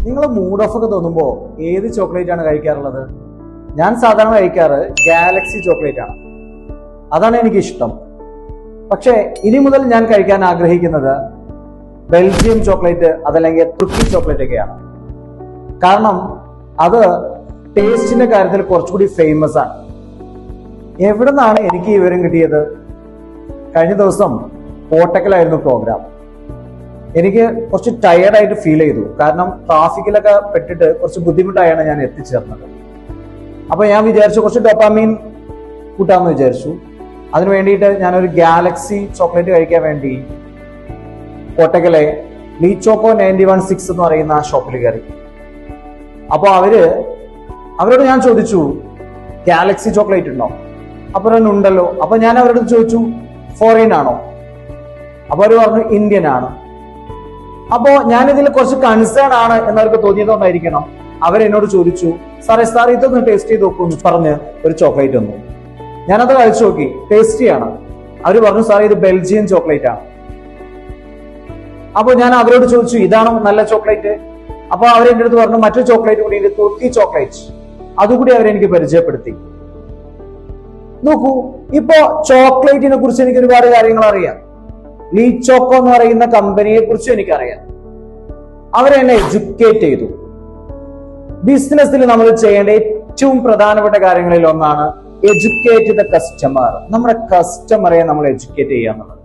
നിങ്ങൾ mood off ഒക്കെ തോന്നുമ്പോൾ ഏത് ചോക്ലേറ്റ് ആണ് കഴിക്കാറുള്ളത്? ഞാൻ സാധാരണ കഴിക്കാറ് ഗാലക്സി ചോക്ലേറ്റ് ആണ്. അതാണ് എനിക്ക് ഇഷ്ടം. പക്ഷേ ഇനി മുതൽ ഞാൻ കഴിക്കാൻ ആഗ്രഹിക്കുന്നത് ബെൽജിയം ചോക്ലേറ്റ് അതല്ലെങ്കിൽ തുർക്കി ചോക്ലേറ്റ് ഒക്കെയാണ്. കാരണം അത് ടേസ്റ്റിന്റെ കാര്യത്തിൽ കുറച്ചുകൂടി ഫേമസ് ആണ്. എവിടെ നിന്നാണ് എനിക്ക് ഈ വിവരം കിട്ടിയത്? കഴിഞ്ഞ ദിവസം കോട്ടക്കലായിരുന്നു പ്രോഗ്രാം. എനിക്ക് കുറച്ച് ടയർഡായിട്ട് ഫീൽ ചെയ്തു. കാരണം ട്രാഫിക്കിലൊക്കെ പെട്ടിട്ട് കുറച്ച് ബുദ്ധിമുട്ടായാണ് ഞാൻ എത്തിച്ചേർന്നത്. അപ്പൊ ഞാൻ വിചാരിച്ചു കുറച്ച് ഡോപ്പാമീൻ കൂട്ടാമെന്ന് വിചാരിച്ചു. അതിന് വേണ്ടിയിട്ട് ഞാനൊരു ഗാലക്സി ചോക്ലേറ്റ് കഴിക്കാൻ വേണ്ടി കോട്ടക്കലെ ലീ ചോക്കോ 91 എന്ന് പറയുന്ന ആ ഷോപ്പിൽ കയറി. അപ്പൊ അവരോട് ഞാൻ ചോദിച്ചു, ഗാലക്സി ചോക്ലേറ്റ് ഉണ്ടോ? അപ്പൊ ഉണ്ടല്ലോ. അപ്പൊ ഞാൻ അവരോട് ചോദിച്ചു, ഫോറിൻ ആണോ? അപ്പൊ അവർ പറഞ്ഞു ഇന്ത്യൻ ആണ്. അപ്പോ ഞാനിതിൽ കുറച്ച് കൺസേൺ ആണ് എന്നവർക്ക് തോന്നിയതുകൊണ്ടായിരിക്കണം അവരെന്നോട് ചോദിച്ചു, സാർ ഇതൊന്ന് ടേസ്റ്റ് ചെയ്ത് നോക്കൂ എന്ന് പറഞ്ഞ് ഒരു ചോക്ലേറ്റ് തന്നു. ഞാനത് കഴിച്ചു നോക്കി, ടേസ്റ്റിയാണ്. അവർ പറഞ്ഞു, സാർ ഇത് ബെൽജിയൻ ചോക്ലേറ്റ് ആണ്. അപ്പൊ ഞാൻ അവരോട് ചോദിച്ചു, ഇതാണോ നല്ല ചോക്ലേറ്റ്? അപ്പൊ അവരെന്റെ അടുത്ത് പറഞ്ഞു, മറ്റൊരു ചോക്ലേറ്റ് കൂടി ഉണ്ട്, തുർക്കി ചോക്ലേറ്റ്. അതുകൂടി അവരെനിക്ക് പരിചയപ്പെടുത്തി. നോക്കൂ, ഇപ്പോ ചോക്ലേറ്റിനെ കുറിച്ച് എനിക്ക് ഒരുപാട് കാര്യങ്ങൾ അറിയാം. ലീ ചോക്കോ എന്ന് പറയുന്ന കമ്പനിയെ കുറിച്ചും എനിക്കറിയാം. അവരെന്നെ എഡ്യൂക്കേറ്റ് ചെയ്തു. ബിസിനസ്സിൽ നമ്മൾ ചെയ്യേണ്ട ഏറ്റവും പ്രധാനപ്പെട്ട കാര്യങ്ങളിൽ ഒന്നാണ് എഡ്യൂക്കേറ്റ് ദ കസ്റ്റമർ. നമ്മുടെ കസ്റ്റമറെ നമ്മൾ എഡ്യൂക്കേറ്റ് ചെയ്യുക എന്നുള്ളത്.